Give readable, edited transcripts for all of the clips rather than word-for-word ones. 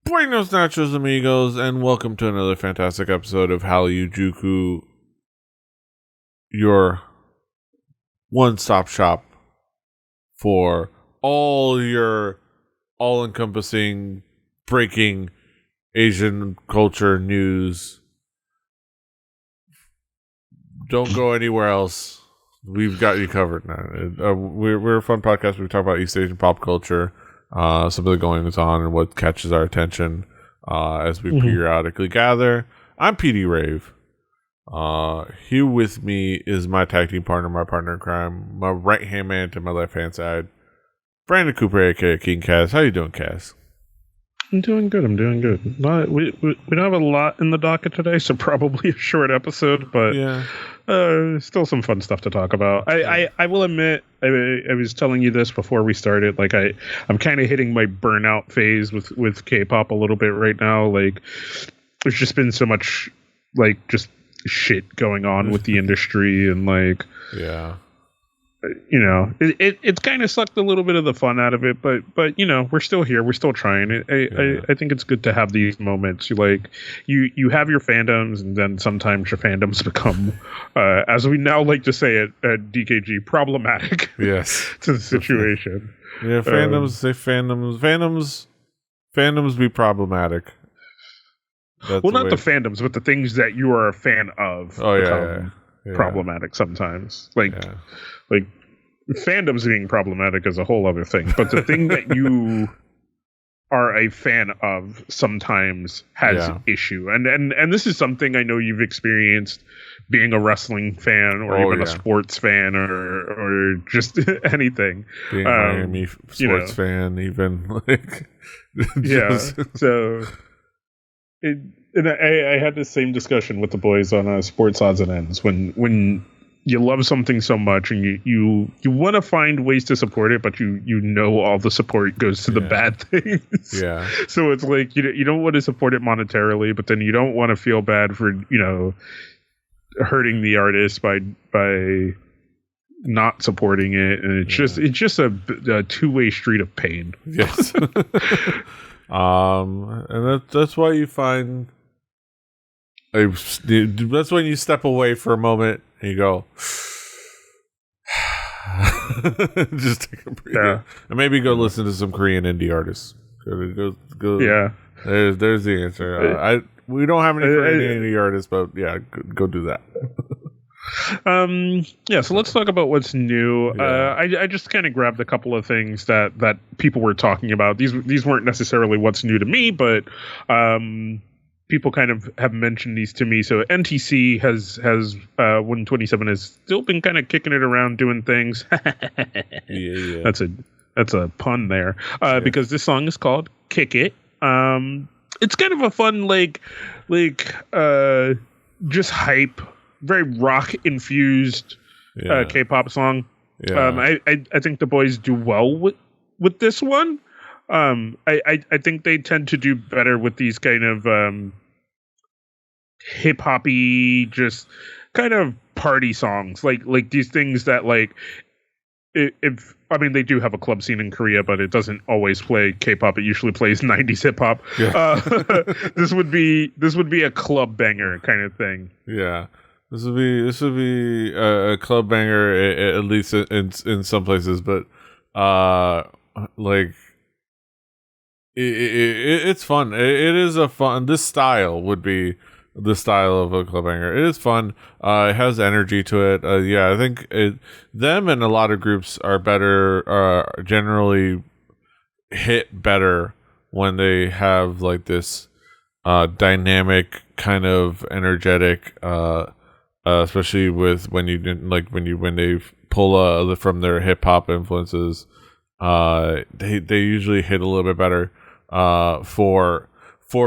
Buenos nachos, amigos, and welcome to another fantastic episode of Hallyujuku, your one-stop shop for all your all-encompassing, breaking Asian culture news. Don't go anywhere else. We've got you covered now. We're a fun podcast. We talk about East Asian pop culture. Some of the goings on and what catches our attention as we periodically gather. I'm Petey Rave. Here with me is my tag team partner, my partner in crime, my right hand man to my left hand side, Brandon Cooper, aka King Cass. How you doing, Cass? I'm doing good. We don't have a lot in the docket today, so probably a short episode, but Yeah. Still some fun stuff to talk about. I will admit, I was telling you this before we started. Like I'm kind of hitting my burnout phase with K-pop a little bit right now. Like there's just been so much like just shit going on with the industry, and like it's kind of sucked a little bit of the fun out of it, but we're still here, we're still trying. I think it's good to have these moments. You have your fandoms, and then sometimes your fandoms become, as we now like to say at DKG, problematic. Yes, to the situation. Yeah, fandoms be problematic. Not the fandoms, but the things that you are a fan of. Yeah. Problematic sometimes. Like fandoms being problematic is a whole other thing, but the thing that you are a fan of sometimes has issue, and this is something I know you've experienced being a wrestling fan or even a sports fan or just anything. Being a Miami sports fan, even like so and I had the same discussion with the boys on Sports Odds and Ends when you love something so much and you want to find ways to support it, but you know all the support goes to the bad things. Yeah. So it's like you don't want to support it monetarily, but then you don't want to feel bad for hurting the artist by not supporting it, and it's just a two-way street of pain. Yes. And that's why you find. That's when you step away for a moment and you go, just take a breath, and maybe go listen to some Korean indie artists. Go. Yeah, there's the answer. We don't have any Korean indie artists, but go do that. So let's talk about what's new. I just kind of grabbed a couple of things that people were talking about. These weren't necessarily what's new to me, but people kind of have mentioned these to me. So NTC has 127 has still been kind of kicking it around, doing things. That's a pun there, because this song is called "Kick It." It's kind of a fun just hype, very rock infused K-pop song. I think the boys do well with this one. I think they tend to do better with these kind of hip hoppy, just kind of party songs, like these things that they do have a club scene in Korea, but it doesn't always play K-pop. It usually plays 90s hip hop. This would be a club banger kind of thing. Yeah. This would be a club banger, at least in some places, but it's fun. It is a fun. This style would be the style of a club banger. It is fun. It has energy to it. I think them and a lot of groups are better. Generally, hit better when they have like this dynamic kind of energetic. Especially with when they pull from their hip hop influences, they usually hit a little bit better for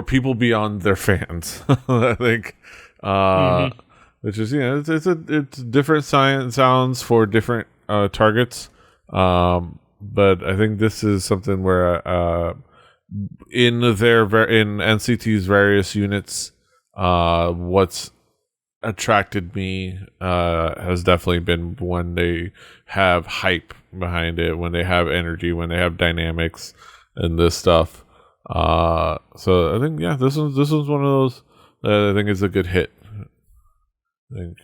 people beyond their fans. I think, which is it's different sounds for different targets, but I think this is something where in NCT's various units, what's attracted me has definitely been when they have hype behind it, when they have energy, when they have dynamics and this stuff. So I think this one's one of those that I think is a good hit. I think.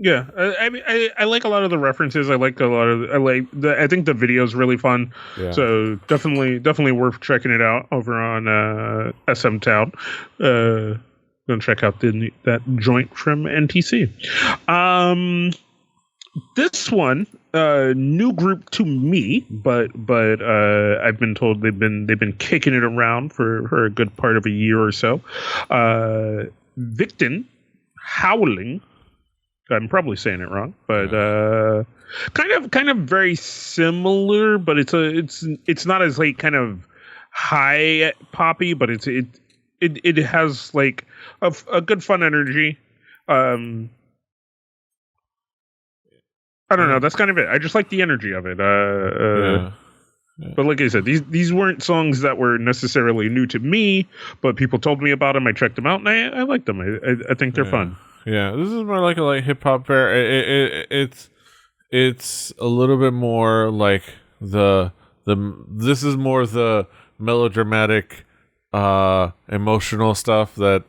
Yeah, I mean, I like a lot of the references. I think the video is really fun. Yeah. So definitely worth checking it out over on SM Town. Gonna check out that joint from NTC. This one, new group to me, but I've been told they've been kicking it around for a good part of a year or so. Victon, Howling. I'm probably saying it wrong, but kind of very similar. But it's not as like kind of high poppy, but it has like a good fun energy. I don't know. That's kind of it. I just like the energy of it. Yeah. But like I said, these weren't songs that were necessarily new to me, but people told me about them. I checked them out, and I like them. I think they're fun. Yeah, this is more like a hip hop fair. It's a little bit more like this is more the melodramatic, emotional stuff that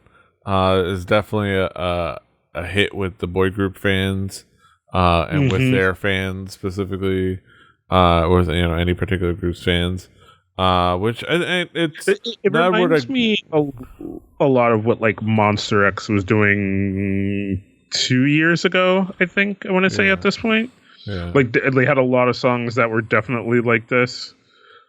is definitely a hit with the boy group fans, and with their fans specifically, or any particular group's fans. Which it reminds me a lot of what like Monster X was doing 2 years ago. I think I want to say at this point, like they had a lot of songs that were definitely like this.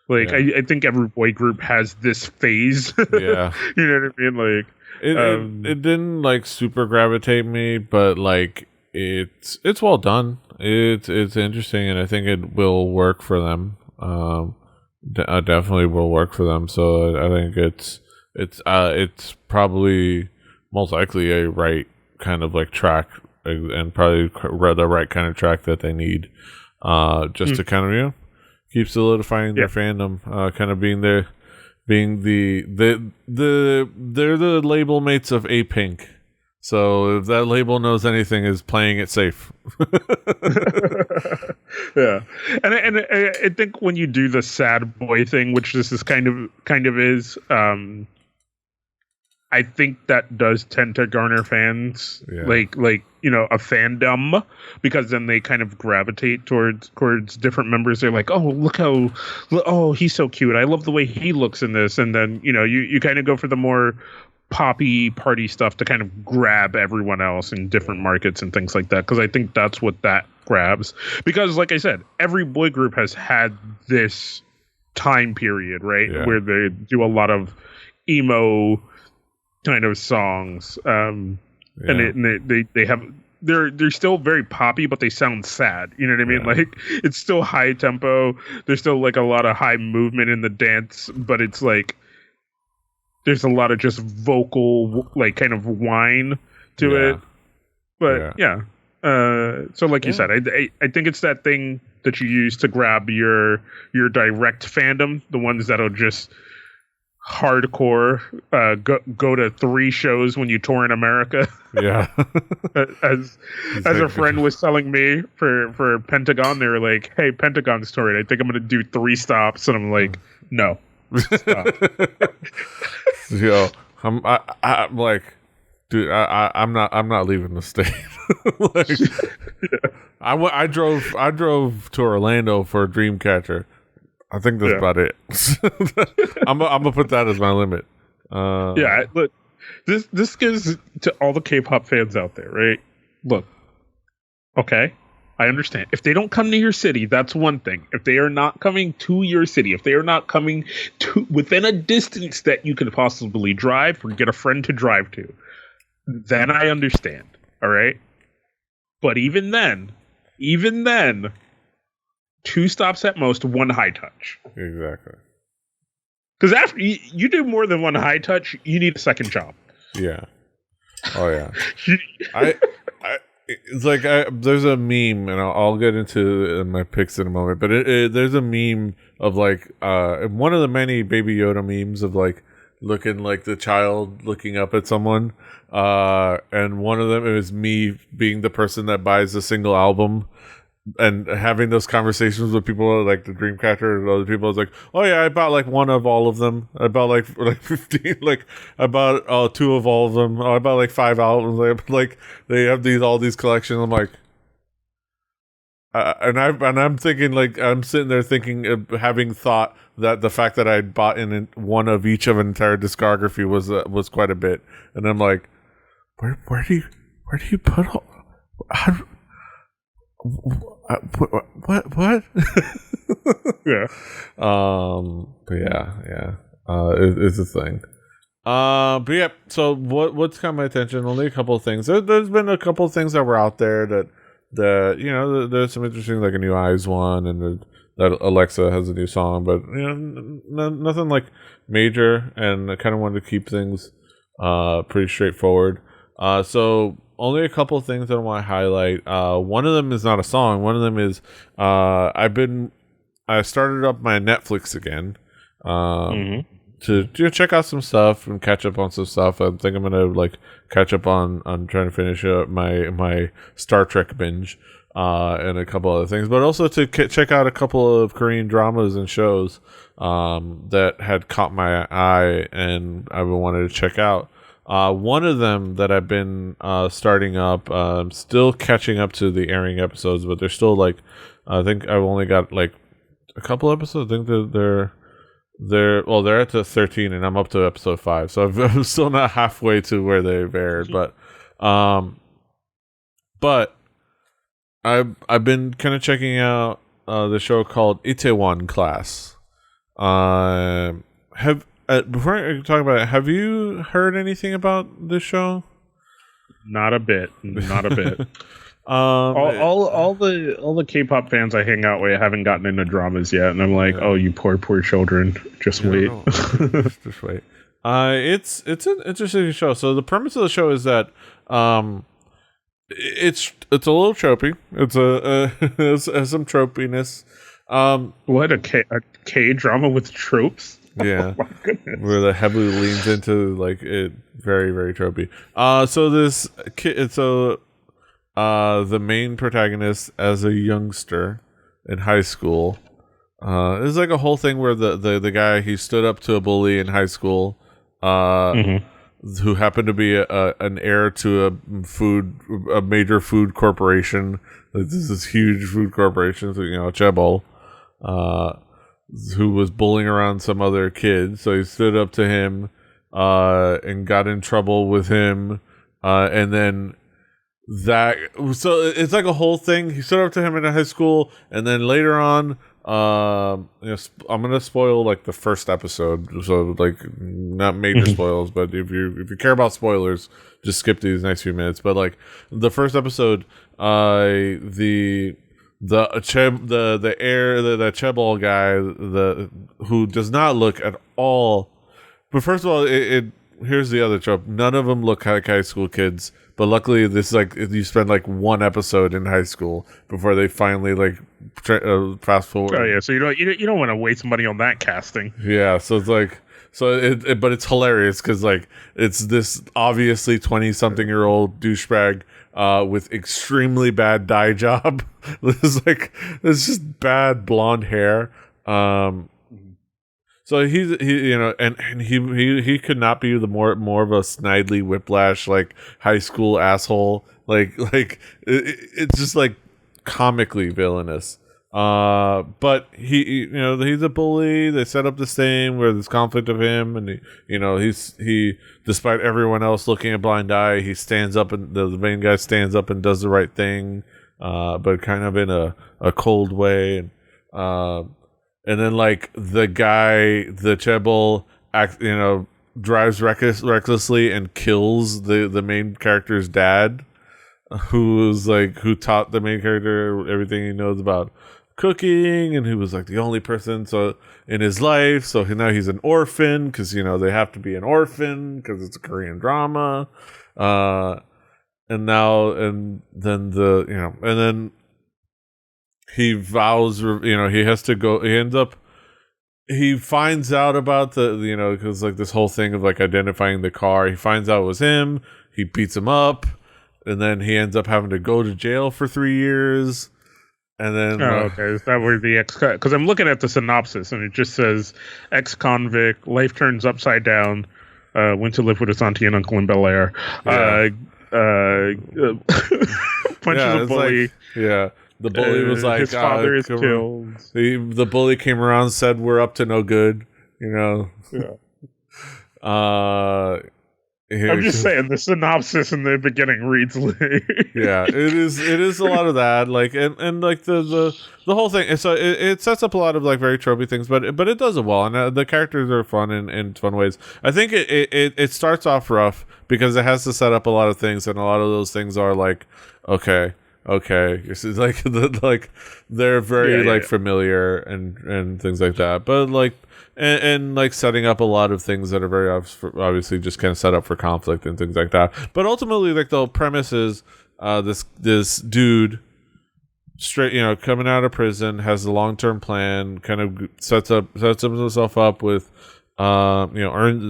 Like I think every boy group has this phase. Yeah, you know what I mean. Like it didn't like super gravitate me, but like it's well done. It's interesting, and I think it will work for them. Definitely will work for them. So I think it's probably most likely a right kind of like track, and probably the right kind of track that they need, just to kind of keep solidifying their fandom, kind of they're the label mates of A-Pink. So if that label knows anything, is playing it safe. Yeah, and I think when you do the sad boy thing, which this is kind of is, I think that does tend to garner fans, like a fandom, because then they kind of gravitate towards different members. They're like, oh he's so cute. I love the way he looks in this, and then you kind of go for the more poppy party stuff to kind of grab everyone else in different markets and things like that, because I think that's what that grabs. Because like I said, every boy group has had this time period, right, where they do a lot of emo kind of songs, and they have they're still very poppy, but they sound sad. You know what I mean? Like it's still high tempo. There's still like a lot of high movement in the dance, but it's like there's a lot of just vocal, like kind of whine to it. But so like you said, I think it's that thing that you use to grab your direct fandom, the ones that'll just hardcore go to 3 shows when you tour in America. Yeah. as a friend was telling me for Pentagon, they were like, hey, Pentagon's touring, I think I'm gonna do 3 stops, and I'm like, no. Stop. I'm like, dude, I'm not leaving the state. I drove to Orlando for a Dreamcatcher. I think that's about it. I'm gonna put that as my limit. Look, this gives to all the K-pop fans out there, right? Look, okay, I understand. If they don't come to your city, that's one thing. If they are not coming to your city, if they are not coming to within a distance that you could possibly drive or get a friend to drive to, then I understand. All right. But even then, 2 stops at most, 1 high touch. Exactly. Because after you do more than 1 high touch, you need a second job. Yeah. Oh yeah. It's like there's a meme, and I'll get into my picks in a moment. But there's a meme of like one of the many Baby Yoda memes of like looking like the child looking up at someone, and one of them is me being the person that buys a single album, and having those conversations with people like the Dreamcatcher and other people. It's like, oh yeah, I bought like one of all of them. I bought like 15. Like I bought two of all of them. Oh, I bought like 5 albums. Like they have all these collections. I'm like, and I'm thinking, like, I'm sitting there thinking, having thought that the fact that I bought in one of each of an entire discography was quite a bit. And I'm like, where do you put all? How, what? Yeah. But yeah. It's a thing. But yeah. So what's caught my attention? Only a couple of things. There's been a couple of things that were out there that there's some interesting, like a new Eyes one, and that Alexa has a new song, but nothing like major. And I kind of wanted to keep things pretty straightforward. So only a couple of things that I want to highlight. One of them is not a song. One of them is I started up my Netflix again to check out some stuff and catch up on some stuff. I think I'm gonna like catch up on trying to finish up my Star Trek binge and a couple other things, but also to check out a couple of Korean dramas and shows that had caught my eye and I wanted to check out. One of them that I've been starting up, I'm still catching up to the airing episodes, but they're still like, I think I've only got like a couple episodes. I think they're at the 13 and I'm up to episode 5, so I'm still not halfway to where they've aired, but I've been kind of checking out the show called Itaewon Class. Before I talk about it, have you heard anything about this show? Not a bit. All the K-pop fans I hang out with haven't gotten into dramas yet, and I'm like, oh, you poor children. Just wait. No. Just wait. It's an interesting show. So the premise of the show is that it's a little tropey. It's some tropiness. What a K drama with tropes? Yeah. Oh my goodness. Where the heavily leans into like it very, very tropey. So this kid, the main protagonist as a youngster in high school, it's like a whole thing where the guy, he stood up to a bully in high school, who happened to be an heir to a major food corporation. Like, this is huge food corporation, so, Chaebol, who was bullying around some other kid. So he stood up to him and got in trouble with him, and then so it's like a whole thing. He stood up to him in high school, and then later on, I'm gonna spoil like the first episode, so like not major spoils, but if you care about spoilers, just skip these next few minutes. But like the first episode, the Chaebol guy, who does not look at all. But first of all, here's the other trope: none of them look like high school kids. But luckily, this is like you spend like one episode in high school before they finally like fast forward. Oh yeah, so you don't want to waste money on that casting. Yeah, so it's like but it's hilarious because like it's this obviously 20-something-year-old douchebag with extremely bad dye job. It's just bad blonde hair. So he could not be the more of a Snidely Whiplash like high school asshole. Like it's just like comically villainous. But he's a bully. They set up this thing where there's conflict of him, and he despite everyone else looking a blind eye, he stands up, and the main guy stands up and does the right thing, but kind of in a cold way. And then like the guy, the Chaebol, drives recklessly and kills the main character's dad, who taught the main character everything he knows about cooking, and who was like the only person in his life. So now he's an orphan because they have to be an orphan because it's a Korean drama. And then he vows, he has to go. He finds out about because like this whole thing of like identifying the car. He finds out it was him. He beats him up, and then he ends up having to go to jail for 3 years. And then Oh, okay. Is that where the ex? Because I'm looking at the synopsis and it just says ex-convict, life turns upside down, went to live with his auntie and uncle in Bel Air. yeah, Punches a it's bully. like, yeah. The bully was like, his father is killed. The bully came around, said we're up to no good, you know. Yeah. Here, I'm just saying the synopsis in the beginning reads like yeah, it is a lot of that, like, and like the whole thing. So it sets up a lot of like very tropey things, but it does it well, and the characters are fun in fun ways. I think it starts off rough because it has to set up a lot of things, and a lot of those things are like, okay, it's like like they're very familiar and things like that, but like. And like setting up a lot of things that are very obviously just kind of set up for conflict and things like that. But ultimately, like the premise is this dude straight, coming out of prison, has a long-term plan, kind of sets himself up with,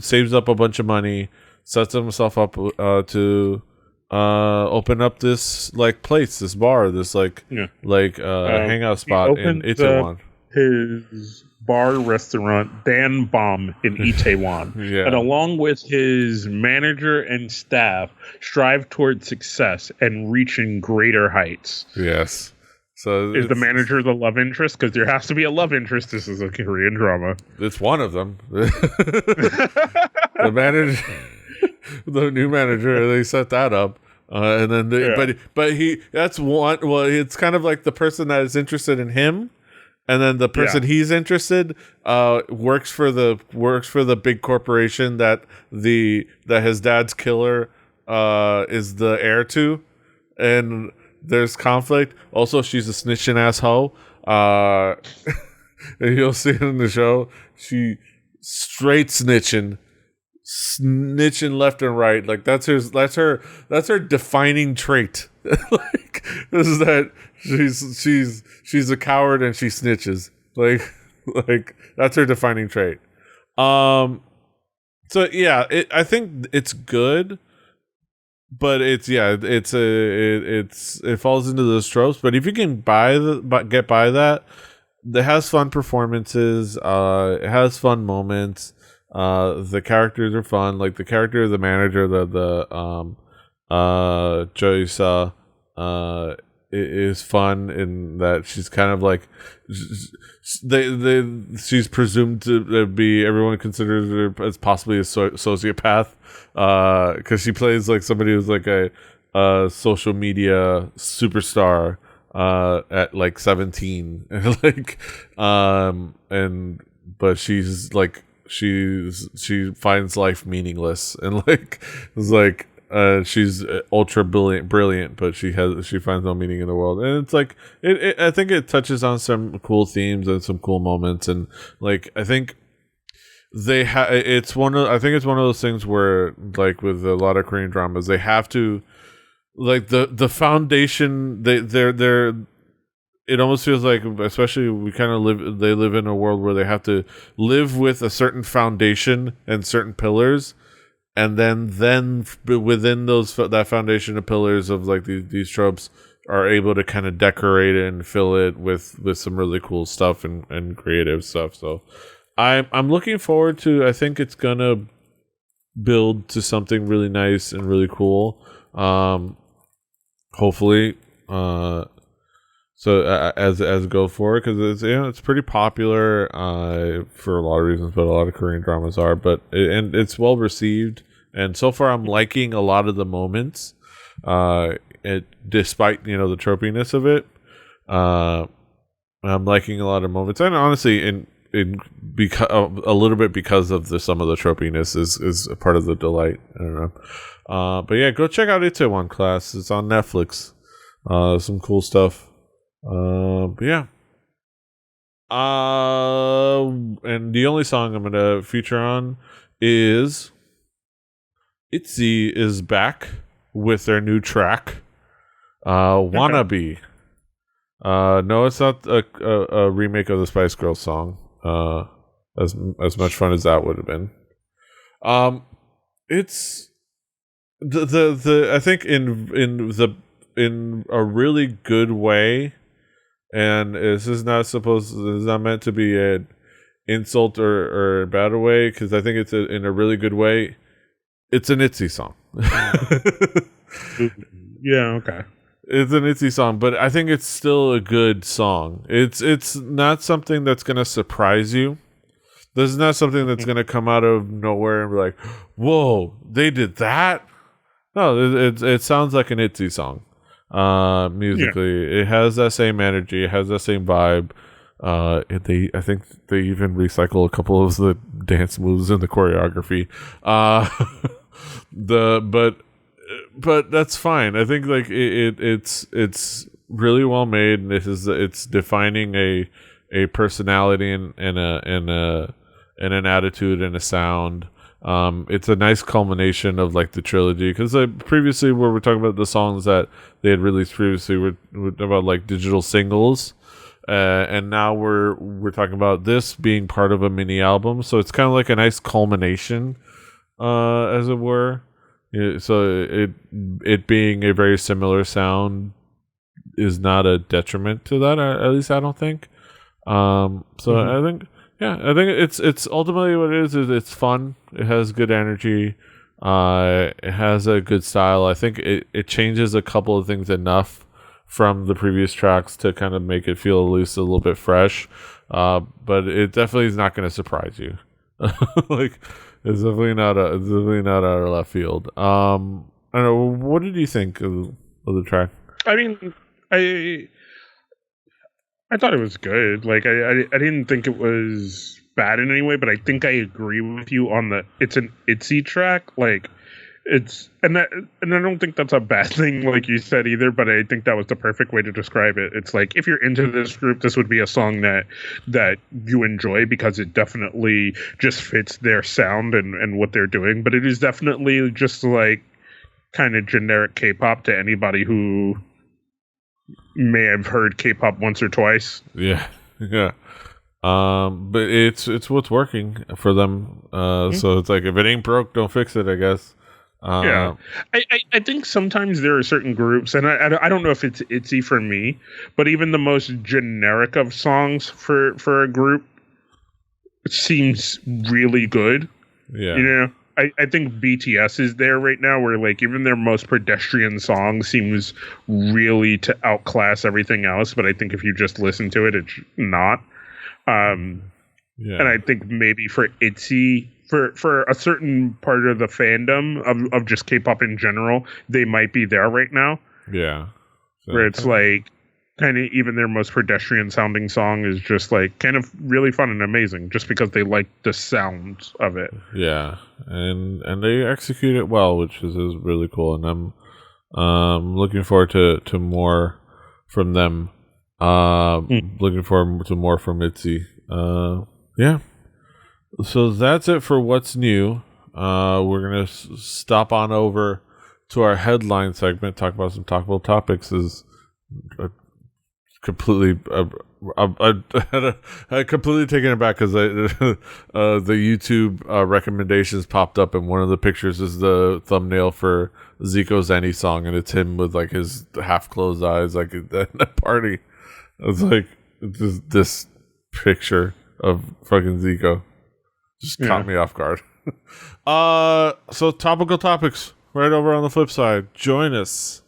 saves up a bunch of money, sets himself up to open up this like place, this bar, this hangout spot in Itaewon. His bar restaurant Dan Bomb in Itaewon. Yeah. And along with his manager and staff strive toward success and reaching greater heights. Yes. So is the manager the love interest? Because there has to be a love interest. This is a Korean drama. It's one of them. The manager, the new manager, they set that up. And then that's one. Well, it's kind of like the person that is interested in him. And then the person he's interested works for the big corporation that his dad's killer is the heir to, and there's conflict. Also, she's a snitching asshole. And you'll see it in the show. She straight snitching left and right. Like that's her defining trait. Like this is that. She's a coward and she snitches. Like that's her defining trait. So yeah, I think it's good, but it falls into those tropes. But if you can get by that, it has fun performances. It has fun moments. The characters are fun. Like the character of the manager, the Joysa, is fun in that she's kind of like she's presumed to be, everyone considers her as possibly a sociopath because she plays like somebody who's like a social media superstar at like 17 but she's like she finds life meaningless and like it's like she's ultra brilliant, but she finds no meaning in the world, and it's like I think it touches on some cool themes and some cool moments, and like I think it's one of those things where like with a lot of Korean dramas they have to like the foundation they're it almost feels like, especially they live in a world where they have to live with a certain foundation and certain pillars. And then within that foundation of pillars of like these tropes are able to kind of decorate it and fill it with some really cool stuff and creative stuff. So I'm looking forward to. I think it's gonna build to something really nice and really cool. Hopefully, so as go forward, because it's pretty popular for a lot of reasons, but a lot of Korean dramas are. But it's well received, and so far I'm liking a lot of the moments. Despite the tropiness of it, I'm liking a lot of moments, and honestly, because a little bit because of some of the tropiness is a part of the delight. I don't know, but yeah, go check out Itaewon Class. It's on Netflix. Some cool stuff. But yeah. And the only song I'm gonna feature on is Itzy is back with their new track, Wannabe. No, it's not a remake of the Spice Girls song. As much fun as that would have been. It's the I think in a really good way. and this is not meant to be an insult or a bad way, because I think it's in a really good way. It's an Itzy song. Yeah, okay. It's an Itzy song, but I think it's still a good song. It's not something that's gonna surprise you. This is not something that's gonna come out of nowhere and be like, "Whoa, they did that." No, it sounds like an Itzy song. Musically, it has that same energy. It has that same vibe. I think they even recycle a couple of the dance moves in the choreography. But that's fine. I think like it's really well made, and it's defining a personality and an attitude and a sound. It's a nice culmination of like the trilogy, because previously where we're talking about the songs that they had released previously were about like digital singles, and now we're talking about this being part of a mini album. So it's kind of like a nice culmination, as it were. So it being a very similar sound is not a detriment to that, at least I don't think. I think. Yeah, I think it's ultimately what it is it's fun. It has good energy. It has a good style. I think it changes a couple of things enough from the previous tracks to kind of make it feel at least a little bit fresh. But it definitely is not going to surprise you. Like it's definitely not out of left field. I don't know. What did you think of the track? I mean, I thought it was good. Like I didn't think it was bad in any way, but I think I agree with you on it's an Itzy track. Like and I don't think that's a bad thing, like you said either, but I think that was the perfect way to describe it. It's like, if you're into this group, this would be a song that you enjoy, because it definitely just fits their sound and what they're doing. But it is definitely just like kind of generic K-pop to anybody who may have heard K-pop once or twice. Yeah. But it's what's working for them. So it's like, if it ain't broke, don't fix it, I guess. I think sometimes there are certain groups, and I don't know if it's Itzy for me, but even the most generic of songs for a group seems really good. Yeah. You know, I think BTS is there right now, where like even their most pedestrian song seems really to outclass everything else. But I think if you just listen to it, it's not. And I think maybe for Itzy, for a certain part of the fandom of just K-pop in general, they might be there right now. Yeah. So, where it's like kind of even their most pedestrian sounding song is just like kind of really fun and amazing, just because they like the sounds of it. Yeah. And they execute it well, which is really cool. And I'm looking forward to more from them. Looking forward to more from Itzy. Yeah. So that's it for what's new. We're gonna stop on over to our headline segment, talk about some talkable topics. Is completely I completely taken it back, because the YouTube recommendations popped up, and one of the pictures is the thumbnail for Zico's Any song, and it's him with like his half closed eyes, like at a party. I was like, this picture of fucking Zico just caught me off guard. So topical topics right over on the flip side. Join us.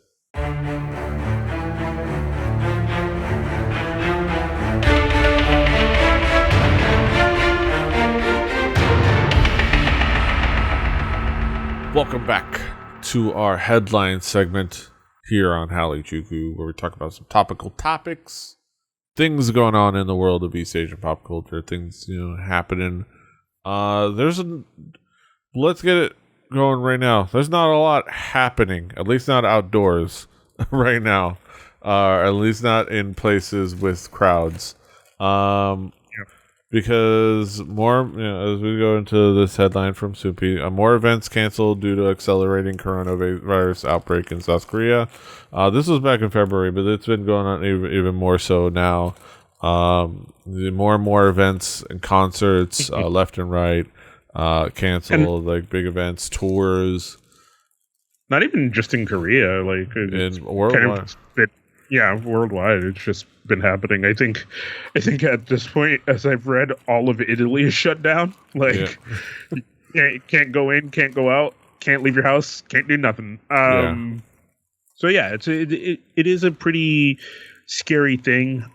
Welcome back to our headline segment here on Hallyujuku, where we talk about some topical topics, things going on in the world of East Asian pop culture, things happening. Let's get it going right now. There's not a lot happening, at least not outdoors right now, at least not in places with crowds. Because more, as we go into this headline from Soupy, more events canceled due to accelerating coronavirus outbreak in South Korea. This was back in February, but it's been going on even more so now. More and more events and concerts, left and right, canceled, like big events, tours. Not even just in Korea, like in worldwide. Yeah, worldwide, it's just been happening. I think at this point, as I've read, all of Italy is shut down. Yeah. Like, you can't go in, can't go out, can't leave your house, can't do nothing. Yeah. So yeah, it is a pretty scary thing.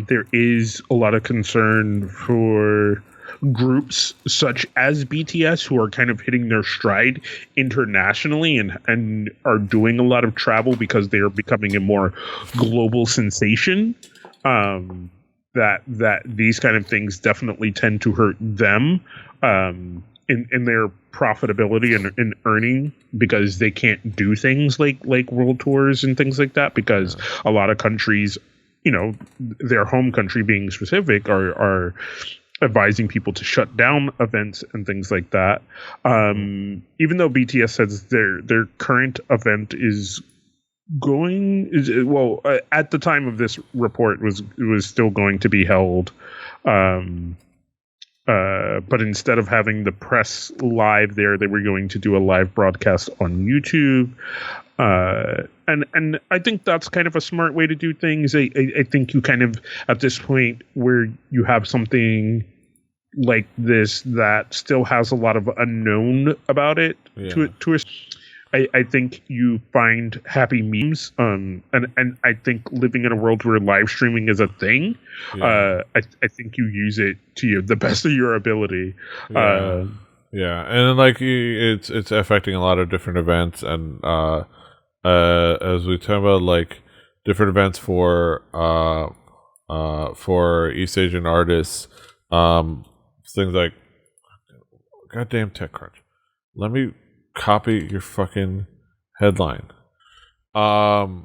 There is a lot of concern for groups such as BTS who are kind of hitting their stride internationally and are doing a lot of travel because they are becoming a more global sensation. That these kind of things definitely tend to hurt them in their profitability and in earning, because they can't do things like world tours and things like that, because a lot of countries, their home country being specific, are advising people to shut down events and things like that. Even though BTS says their current event is at the time of this report was still going to be held, but instead of having the press live there, they were going to do a live broadcast on YouTube. And I think that's kind of a smart way to do things. I think you kind of, at this point where you have something like this that still has a lot of unknown about it, I think you find happy memes. And I think living in a world where live streaming is a thing, I think you use it to the best of your ability. Yeah. And like it's affecting a lot of different events, and as we talk about like different events for East Asian artists, things like goddamn TechCrunch. Let me copy your fucking headline. Lot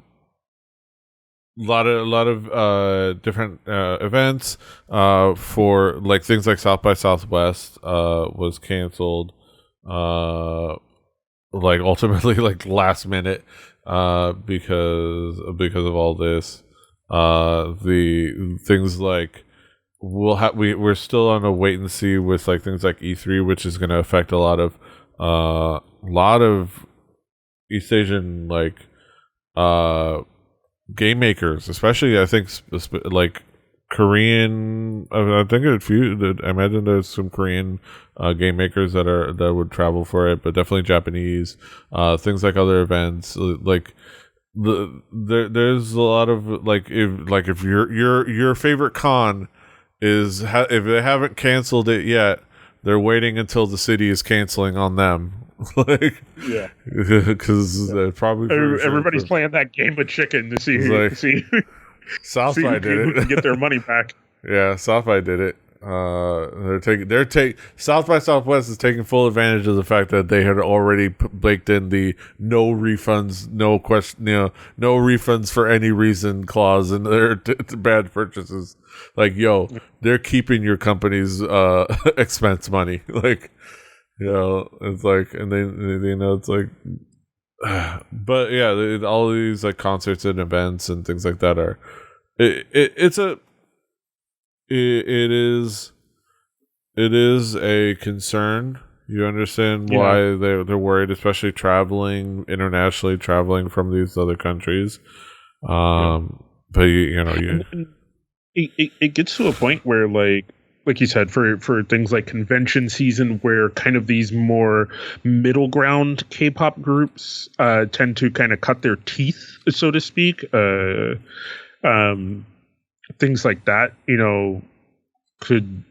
of different events for like things like South by Southwest was canceled, like ultimately like last minute, because of all this. The things like we're still on a wait and see with like things like E3, which is going to affect a lot of East Asian like game makers, especially I think like Korean. I think I imagine there's some Korean game makers that would travel for it, but definitely Japanese. Things like other events, like there's a lot of if your favorite con is if they haven't canceled it yet, they're waiting until the city is canceling on them. Like, yeah, because probably everybody's playing that game of chicken to see South by did it. Can get their money back. Yeah, South by did it. South by Southwest is taking full advantage of the fact that they had already baked in the no refunds, no question, no refunds for any reason clause in their bad purchases. Like, yo, they're keeping your company's expense money. Like, it's like, and it's like, but yeah, all these like concerts and events and things like that are, it is a concern. You understand why they're worried, especially traveling internationally, traveling from these other countries. But it gets to a point where like you said, for things like convention season, where kind of these more middle ground K-pop groups tend to kind of cut their teeth, so to speak. Things like that, could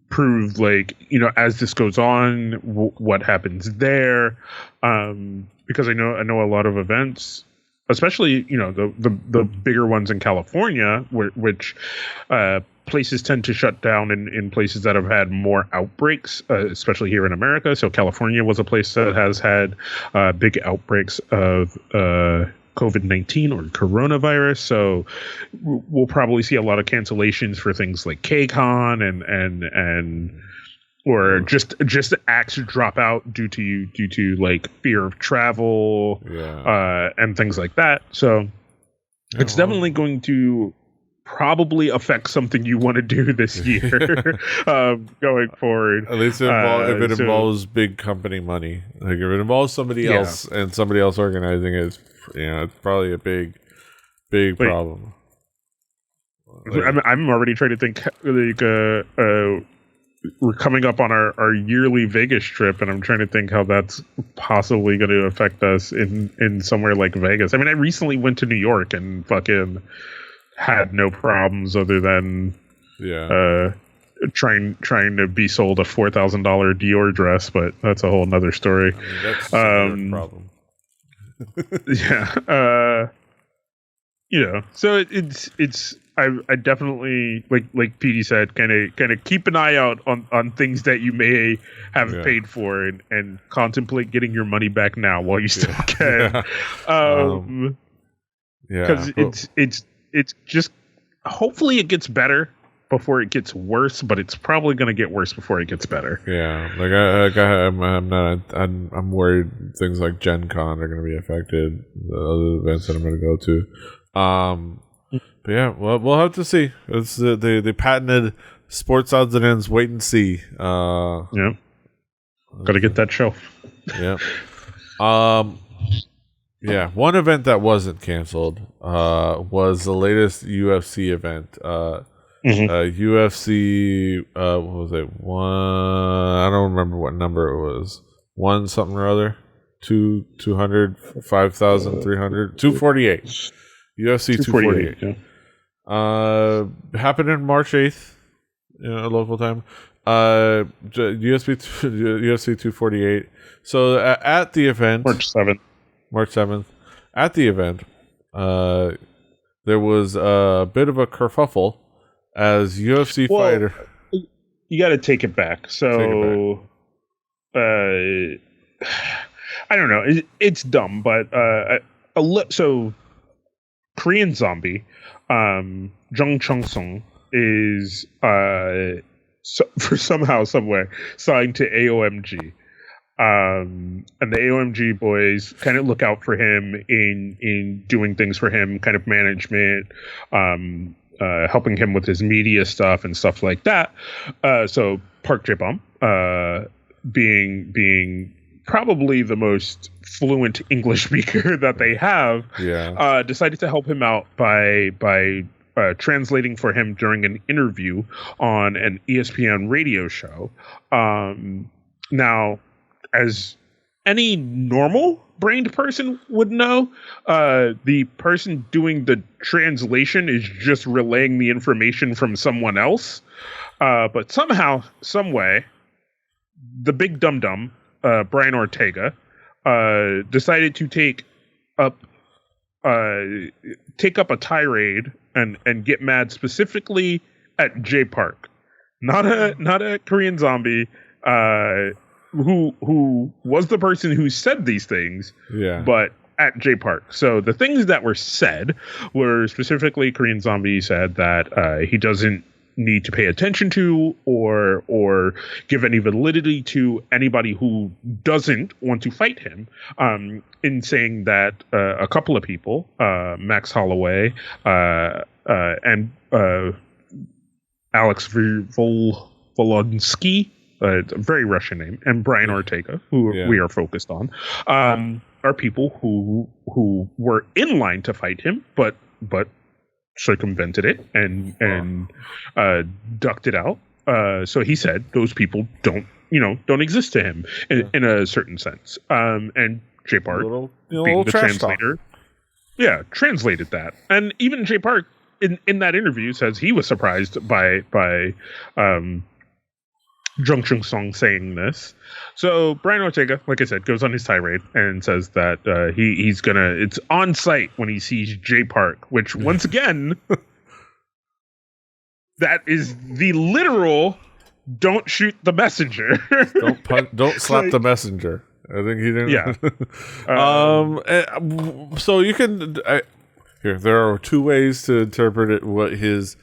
prove like, as this goes on, what happens there. Because I know a lot of events, especially, the bigger ones in California, which places tend to shut down in places that have had more outbreaks, especially here in America. So California was a place that has had big outbreaks of COVID-19 or coronavirus. So we'll probably see a lot of cancellations for things like KCON and or just acts drop out due to like fear of travel, and things like that. So it's definitely going to probably affect something you want to do this year, going forward. At least if it involves big company money, like if it involves somebody else and somebody else organizing it, it's probably a big big problem. I'm already trying to think, like, we're coming up on our yearly Vegas trip, and I'm trying to think how that's possibly going to affect us in somewhere like Vegas. I mean, I recently went to New York and fucking had no problems other than trying to be sold a $4,000 Dior dress, but that's a whole nother story. I mean, that's a problem. Yeah. So it's I definitely, like Petey said, kind of keep an eye out on things that you may have paid for, and contemplate getting your money back now while you still can. Because it's just, hopefully it gets better before it gets worse, but it's probably going to get worse before it gets better. Yeah, I'm worried things like Gen Con are going to be affected. The other events that I'm going to go to. But yeah, well, we'll have to see. It's the patented sports odds and ends. Wait and see. Got to get that show. Yeah. Yeah. One event that wasn't canceled was the latest UFC event. UFC. What was it? I don't remember what number it was. One something or other. 200, 5,300, 248. UFC 248. Yeah. Happened in March 8th, local time. UFC 248. So at the event, March 7th, at the event, there was a bit of a kerfuffle as UFC fighter. You got to take it back. So, I don't know. It's dumb, but so Korean Zombie, Jung Chung-sung is for somehow, someway signed to AOMG. And the AOMG boys kind of look out for him in doing things for him, kind of management, helping him with his media stuff and stuff like that. So Park Jae-bum, being probably the most fluent English speaker that they have, decided to help him out by translating for him during an interview on an ESPN radio show. Now, as any normal-brained person would know, the person doing the translation is just relaying the information from someone else. But somehow, some way, the big dum-dum, Brian Ortega, decided to take up a tirade and get mad specifically at J Park, not a Korean Zombie, who was the person who said these things, but at J Park. So the things that were said were specifically Korean Zombie said that he doesn't need to pay attention to or give any validity to anybody who doesn't want to fight him, in saying that a couple of people, Max Holloway and Alex Volonsky, it's a very Russian name, and Brian Ortega, who we are focused on, are people who were in line to fight him, but circumvented it and ducked it out. So he said those people don't exist to him in a certain sense. And J Park, being the translator, translated that. And even J Park in that interview says he was surprised by Jung Chung-sung saying this. So Brian Ortega, like I said, goes on his tirade and says that it's on site when he sees J Park, which once again, that is the literal don't shoot the messenger. don't slap the messenger. I think he didn't. Yeah. So you can here. There are two ways to interpret it. What his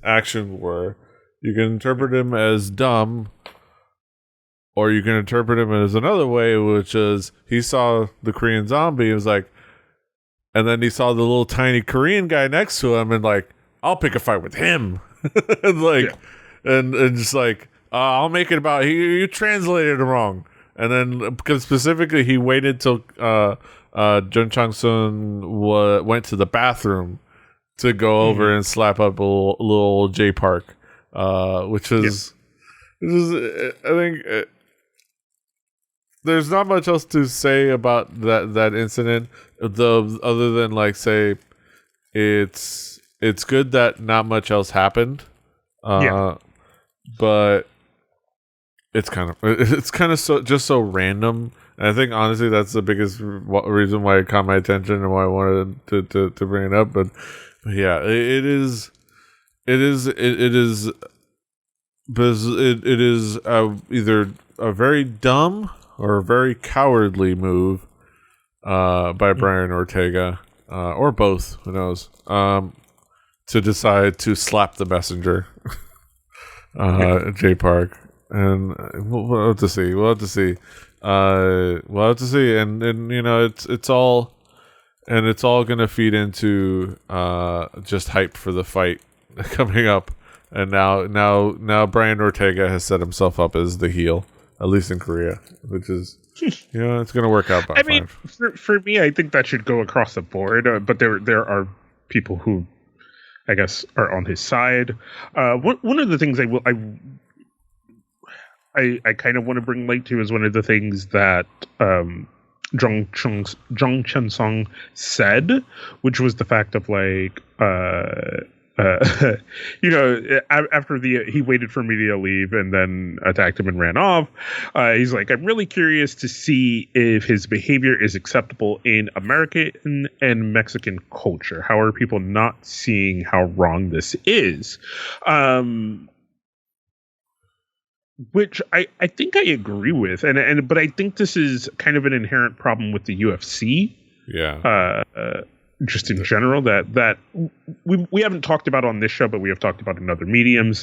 actions were. You can interpret him as dumb, or you can interpret him as another way, which is he saw the Korean Zombie and was like, and then he saw the little tiny Korean guy next to him and like, I'll pick a fight with him. and just like, I'll make it about you translated it wrong. And then because specifically he waited till Jun Chang-sun went to the bathroom to go over and slap up a little J Park, which is I think there's not much else to say about that incident, though, other than like say it's good that not much else happened, but it's kind of so random. And I think honestly that's the biggest reason why it caught my attention and why I wanted to bring it up. But yeah, it is either a very dumb or a very cowardly move by Brian Ortega, or both, who knows, to decide to slap the messenger, J Park. And we'll have to see. We'll have to see. And you know, it's all gonna feed into just hype for the fight coming up. And now Brian Ortega has set himself up as the heel, at least in Korea, which is, you know, it's gonna work out by 5. I mean, for me, I think that should go across the board. But there are people who, I guess, are on his side. One of the things I kind of want to bring light to is one of the things that Jung Chun-sung said, which was the fact of like, you know, after he waited for me to leave and then attacked him and ran off. He's like, I'm really curious to see if his behavior is acceptable in American and Mexican culture. How are people not seeing how wrong this is? Which I think I agree with, but I think this is kind of an inherent problem with the UFC. Yeah. Just in general, that we haven't talked about on this show, but we have talked about in other mediums,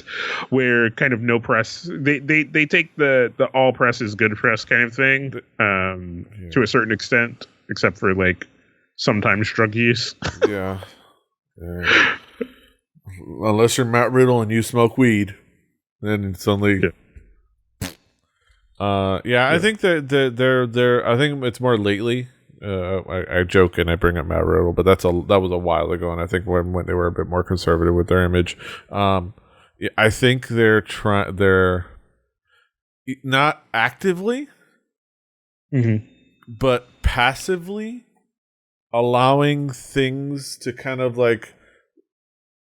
where kind of no press, they take the all press is good press kind of thing, to a certain extent, except for like sometimes drug use. Yeah. Unless you're Matt Riddle and you smoke weed, then suddenly. I think that they're I think it's more lately. I joke and I bring up Matt Riddle, but that was a while ago, and I think when they were a bit more conservative with their image. I think they're not actively, but passively allowing things to kind of like,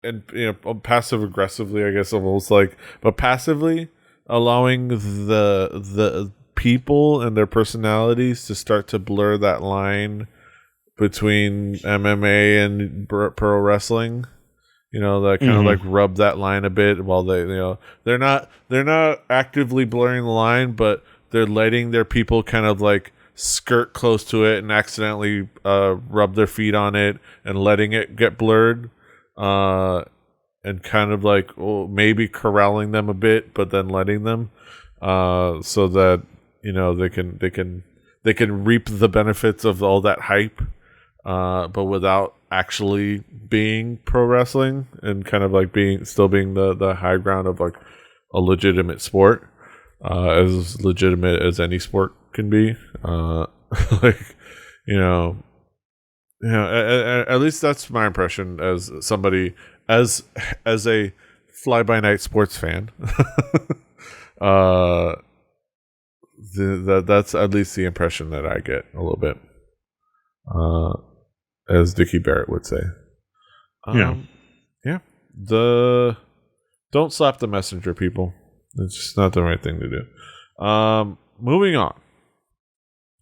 and you know, passive aggressively, I guess, almost like, but passively allowing the people and their personalities to start to blur that line between MMA and pro wrestling. You know, that kind of like rub that line a bit, while they, you know, they're not actively blurring the line, but they're letting their people kind of like skirt close to it and accidentally rub their feet on it and letting it get blurred. And kind of like maybe corralling them a bit, but then letting them, so that, you know, they can reap the benefits of all that hype, but without actually being pro wrestling, and kind of like still being the high ground of like a legitimate sport, as legitimate as any sport can be. Like, at least that's my impression as somebody, as a fly-by-night sports fan. That's at least the impression that I get a little bit, as Dickie Barrett would say. Don't slap the messenger, people. It's just not the right thing to do. Moving on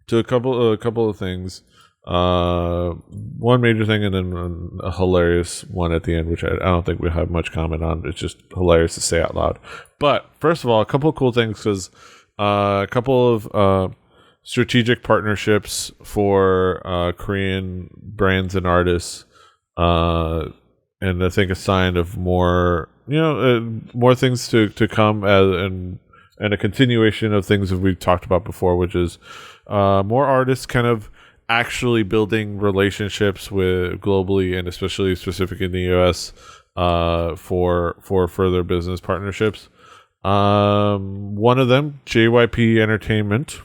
to a couple of things. One major thing, and then a hilarious one at the end, which I don't think we have much comment on. It's just hilarious to say out loud. But first of all, a couple of cool things, because a couple of strategic partnerships for Korean brands and artists, and I think a sign of more, more things to come, and a continuation of things that we've talked about before, which is more artists kind of actually building relationships with globally, and especially specific in the US, for further business partnerships. One of them, JYP Entertainment,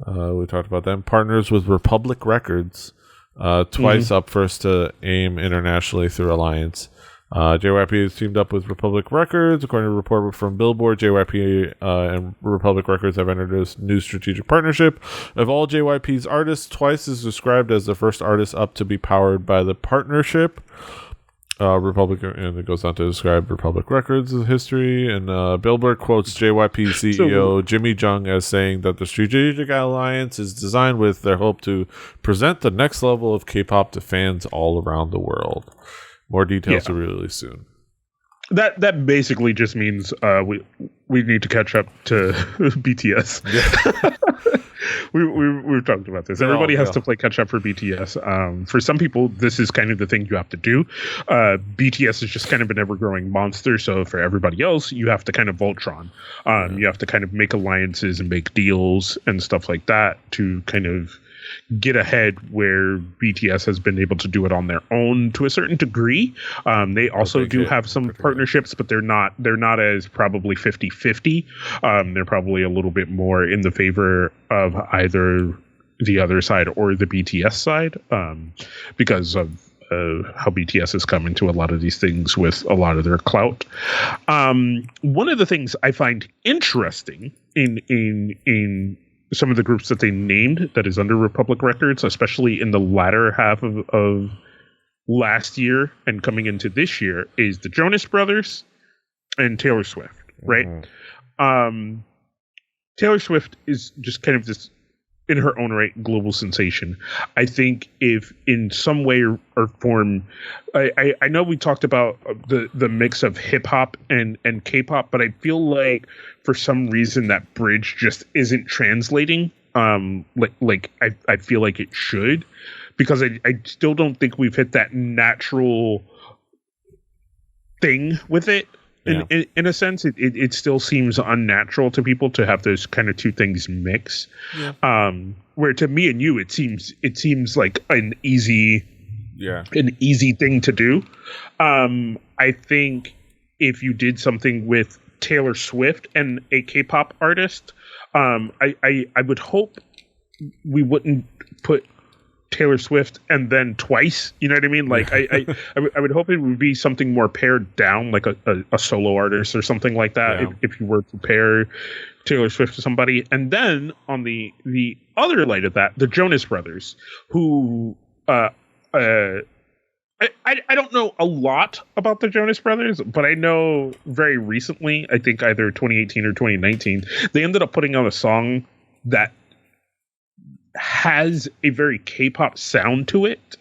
We talked about them. Partners with Republic Records. Twice up first to AIM internationally through Alliance. JYP has teamed up with Republic Records. According to a report from Billboard, JYP and Republic Records have entered a new strategic partnership. Of all JYP's artists, Twice is described as the first artist up to be powered by the partnership. Republic, and it goes on to describe Republic Records' history. And Billboard quotes JYP CEO Jimmy Jung as saying that the strategic alliance is designed with their hope to present the next level of K-pop to fans all around the world. More details to be released soon. That basically just means we need to catch up to BTS. Yeah. We've talked about this. Everybody has to play catch up for BTS. For some people, this is kind of the thing you have to do. BTS is just kind of an ever-growing monster. So for everybody else, you have to kind of Voltron. You have to kind of make alliances and make deals and stuff like that to kind of get ahead where BTS has been able to do it on their own to a certain degree. They also do have some partnerships, but they're not as probably 50-50. They're probably a little bit more in the favor of either the other side or the BTS side, because of how BTS has come into a lot of these things with a lot of their clout. One of the things I find interesting in some of the groups that they named that is under Republic Records, especially in the latter half of last year and coming into this year, is the Jonas Brothers and Taylor Swift, right? Taylor Swift is just kind of this, in her own right, global sensation. I think if in some way or form, I know we talked about the mix of hip hop and K-pop, but I feel like for some reason that bridge just isn't translating. Like I feel like it should, because I still don't think we've hit that natural thing with it. In a sense, it still seems unnatural to people to have those kind of two things mix. Yeah. Where to me and you, it seems like an easy thing to do. I think if you did something with Taylor Swift and a K-pop artist, I would hope we wouldn't put Taylor Swift and then Twice, you know what I mean? Like I would hope it would be something more pared down, like a solo artist or something like that. Yeah. If you were to pair Taylor Swift to somebody, and then on the other light of that, the Jonas Brothers, who I don't know a lot about the Jonas Brothers, but I know very recently, I think either 2018 or 2019, they ended up putting out a song that has a very K-pop sound to it.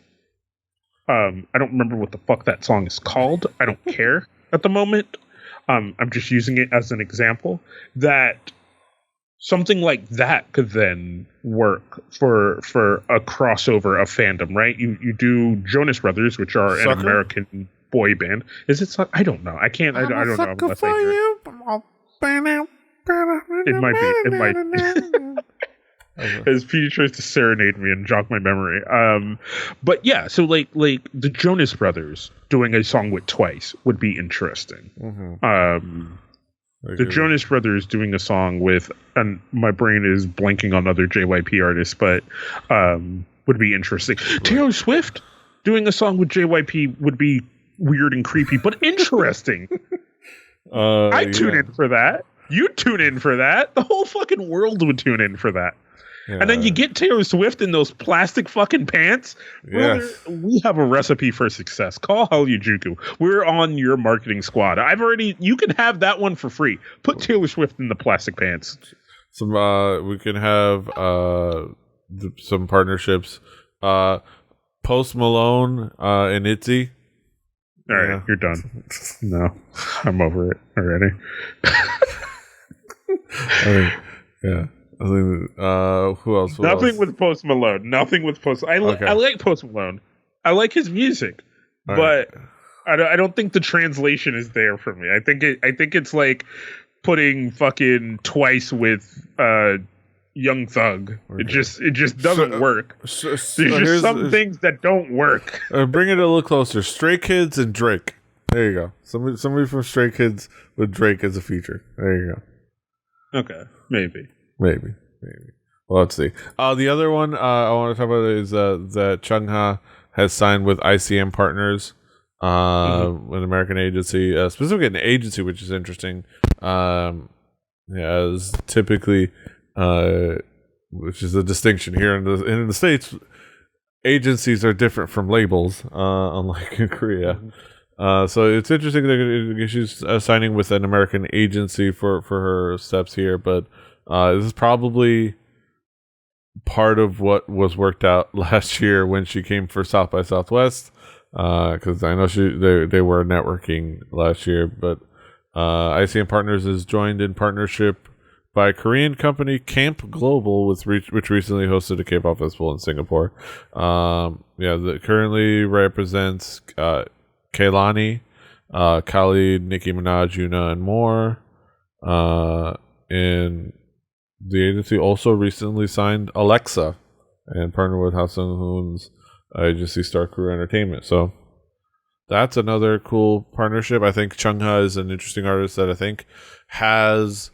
I don't remember what the fuck that song is called. I don't care at the moment. I'm just using it as an example that something like that could then work for a crossover of fandom, right? You do Jonas Brothers, which are an American boy band. Is it? I don't know. I can't. I don't know. Unless I hear. It might be. As Petey tries to serenade me and jog my memory. But yeah, so like the Jonas Brothers doing a song with Twice would be interesting. The Jonas Brothers doing a song with, and my brain is blanking on other JYP artists, but would be interesting. Right. Taylor Swift doing a song with JYP would be weird and creepy, but interesting. I'd tune in for that. You'd tune in for that. The whole fucking world would tune in for that. Yeah. And then you get Taylor Swift in those plastic fucking pants. Brother, we have a recipe for success. Call Hallyujuku. We're on your marketing squad. You can have that one for free. Put Taylor Swift in the plastic pants. We can have some partnerships. Post Malone and Itzy. All right, you're done. No, I'm over it already. Who else? Nothing with Post Malone. Nothing with Post. I like Post Malone. I like his music, but I don't think the translation is there for me. I think it's like putting fucking Twice with Young Thug. Okay. It just doesn't work. There's just some things that don't work. Bring it a little closer. Stray Kids and Drake. There you go. Somebody from Stray Kids with Drake as a feature. There you go. Okay, maybe. Well, let's see. The other one I want to talk about is that Chungha has signed with ICM Partners, an American agency, specifically an agency, which is interesting. As typically, which is a distinction here in the States, agencies are different from labels, unlike in Korea. So it's interesting that she's signing with an American agency for her steps here, but this is probably part of what was worked out last year when she came for South by Southwest, because I know they were networking last year, but ICM Partners is joined in partnership by Korean company Camp Global, which recently hosted a K-pop festival in Singapore. That currently represents Kaylani, Khalid, Nicki Minaj, Yuna, and more. And the agency also recently signed Alexa and partnered with Ha Sung-hoon's agency Star Crew Entertainment. So that's another cool partnership. I think Chungha is an interesting artist that I think has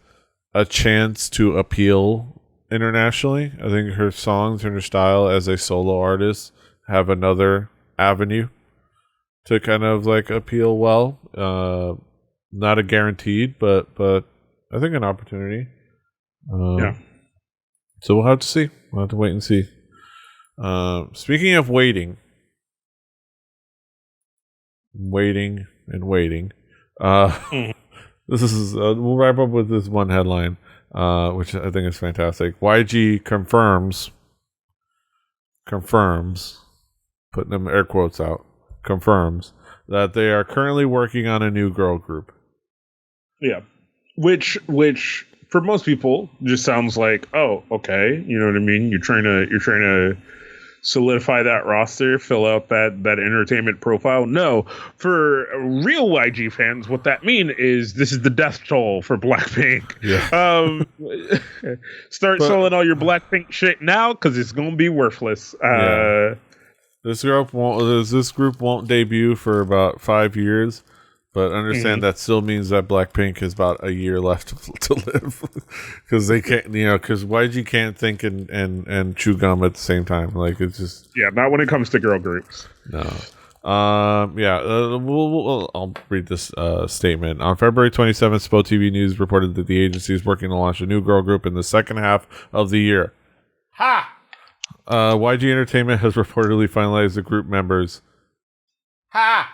a chance to appeal internationally. I think her songs and her style as a solo artist have another avenue to kind of like appeal well. Not a guaranteed, but I think an opportunity. So we'll have to see. We'll have to wait and see. Speaking of waiting. This is we'll wrap up with this one headline, which I think is fantastic. YG confirms, putting them air quotes out, confirms that they are currently working on a new girl group. Yeah, which for most people just sounds like, oh, okay, you know what I mean? You're trying to solidify that roster, fill out that entertainment profile. No, for real YG fans, what that means is this is the death toll for Blackpink. Yeah. Start selling all your Blackpink shit now because it's gonna be worthless. This group won't debut for about 5 years. But understand that still means that Blackpink has about a year left to live, because they can't, because YG can't think and chew gum at the same time. Like it's just not when it comes to girl groups. No. I'll read this statement. On February 27th, SPO TV News reported that the agency is working to launch a new girl group in the second half of the year. Ha! YG Entertainment has reportedly finalized the group members. Ha!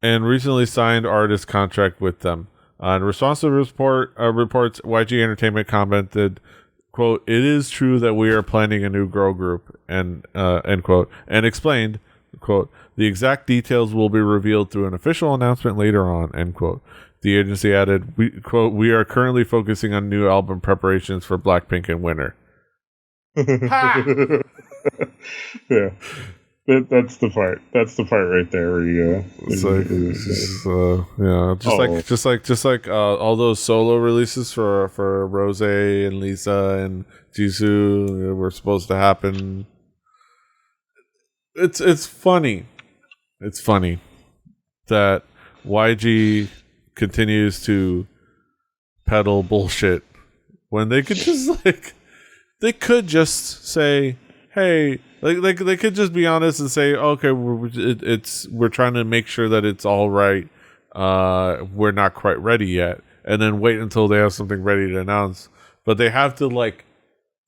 And recently signed artist contract with them. In response to the reports, YG Entertainment commented, quote, "It is true that we are planning a new girl group," and end quote, and explained, quote, "The exact details will be revealed through an official announcement later on," end quote. The agency added, "We are currently focusing on new album preparations for Blackpink and Winter." Yeah. That's the part. That's the part right there where you just like all those solo releases for Rose and Lisa and Jisoo were supposed to happen. It's funny. It's funny that YG continues to peddle bullshit when they could just say, hey. Like they could just be honest and say, okay, we're trying to make sure that it's all right. We're not quite ready yet, and then wait until they have something ready to announce. But they have to like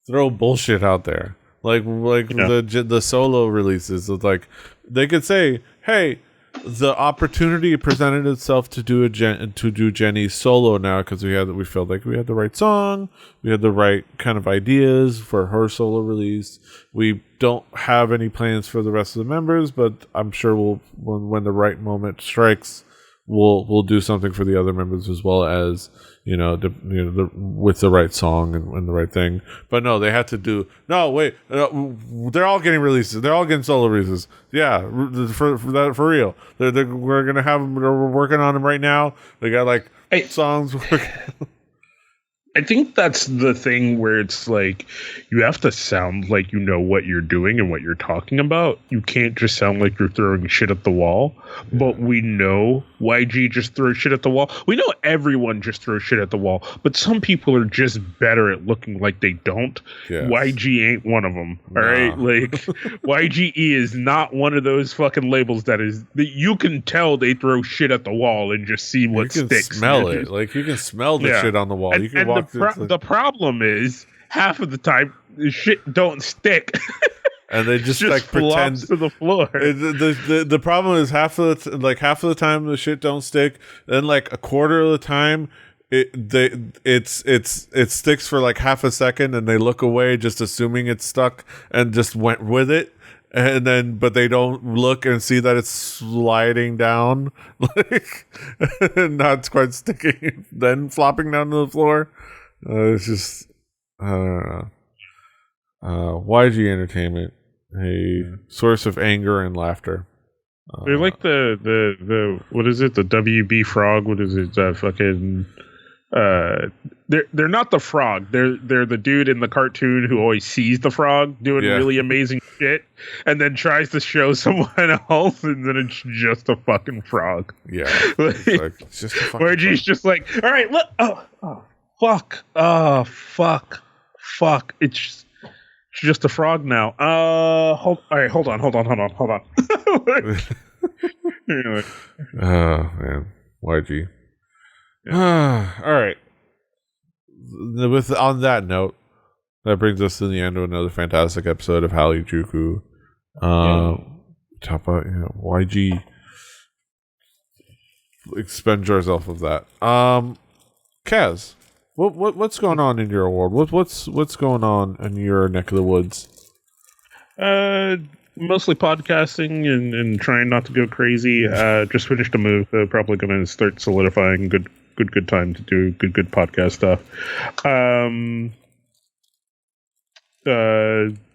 throw bullshit out there, the solo releases. Like they could say, hey, the opportunity presented itself to do Jenny's solo now because we felt like we had the right song, we had the right kind of ideas for her solo release. We don't have any plans for the rest of the members, but I'm sure when the right moment strikes, we'll do something for the other members as well as with the right song and the right thing. But no, they had to do they're all getting releases. They're all getting solo releases. Yeah, for real. We're gonna have them. We're working on them right now. They got like 8 songs. I think that's the thing where it's like you have to sound like you know what you're doing and what you're talking about. You can't just sound like you're throwing shit at the wall. Yeah. But we know YG just throws shit at the wall. We know everyone just throws shit at the wall. But some people are just better at looking like they don't. Yes. YG ain't one of them. All right, like YGE is not one of those fucking labels that you can tell they throw shit at the wall and just see what sticks. You can smell it. Like you can smell the shit on the wall. You can walk. The problem is half of the time the shit don't stick, and they just like pretend to the floor. The problem is half of the time the shit don't stick. Then like a quarter of the time it sticks for like half a second, and they look away just assuming it's stuck and just went with it. And then, but they don't look and see that it's sliding down, like not quite sticking, then flopping down to the floor. It's just, I don't know. YG Entertainment, a source of anger and laughter. They're like the what is it? The WB Frog? What is it? Fucking. They're not the frog. They're the dude in the cartoon who always sees the frog doing really amazing shit, and then tries to show someone else, and then it's just a fucking frog. Yeah, it's just a fucking YG's frog. Just like, all right, look, fuck, it's just a frog now. Hold on. Anyway. Oh man, YG. Yeah. All right. On that note, that brings us to the end of another fantastic episode of Hallyujuku. Talk about YG. Expend yourself of that. Kaz, what's going on in your world? What's going on in your neck of the woods? Mostly podcasting and trying not to go crazy. Just finished a move. Probably going to start solidifying good time to do good podcast stuff.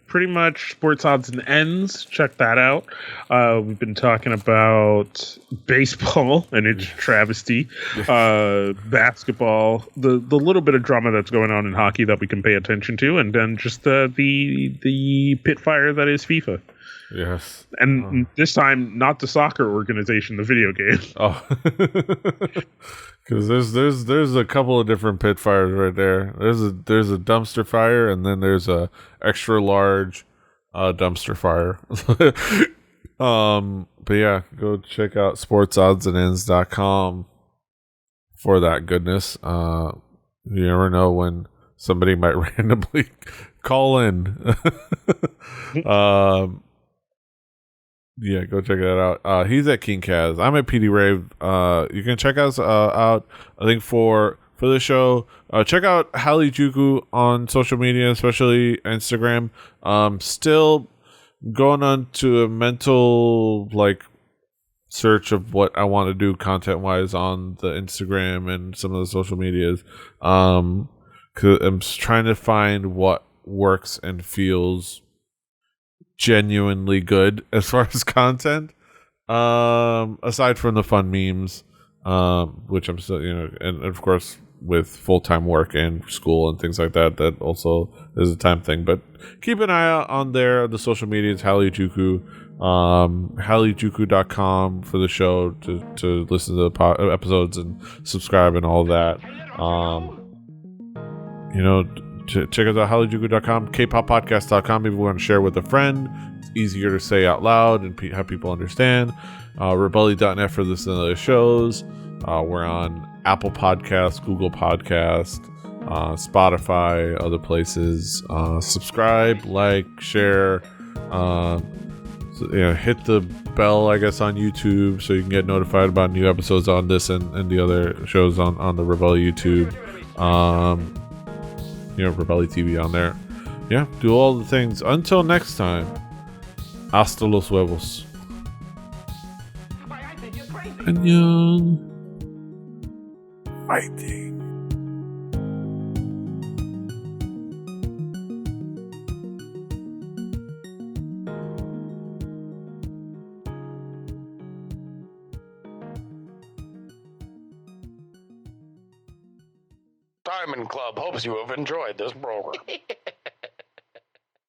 Pretty much sports odds and ends. Check that out. We've been talking about baseball and its travesty, basketball, the little bit of drama that's going on in hockey that we can pay attention to, and then just the pit fire that is FIFA. Yes. And this time, not the soccer organization, the video game. Oh. Because there's a couple of different pit fires right there. There's a dumpster fire, and then there's a extra large dumpster fire. But yeah, go check out sportsoddsandsends.com for that goodness. You never know when somebody might randomly call in. Yeah, go check that out. He's at King Kaz. I'm at Petey Rave. You can check us out. I think for the show, check out Hallyujuku on social media, especially Instagram. Still going on to a mental search of what I want to do content wise on the Instagram and some of the social medias. 'Cause I'm trying to find what works and feels genuinely good as far as content, aside from the fun memes, which I'm still, and of course with full-time work and school and things like that also is a time thing. But keep an eye out on there. The social media is Hallyujuku, Hallyujuku.com for the show to listen to the episodes and subscribe and all that. Check us out, Hallyujuku.com, kpoppodcast.com if you want to share with a friend. It's easier to say out loud and have people understand. Rebelli.net for listening to the shows. We're on Apple Podcasts, Google Podcasts, Spotify, other places. Subscribe, like, share. Hit the bell, I guess, on YouTube so you can get notified about new episodes on this and the other shows on the Rebelli YouTube. Rebelli TV on there. Yeah, do all the things. Until next time, hasta los huevos. Annyeong. Fighting. Diamond Club hopes you have enjoyed this program.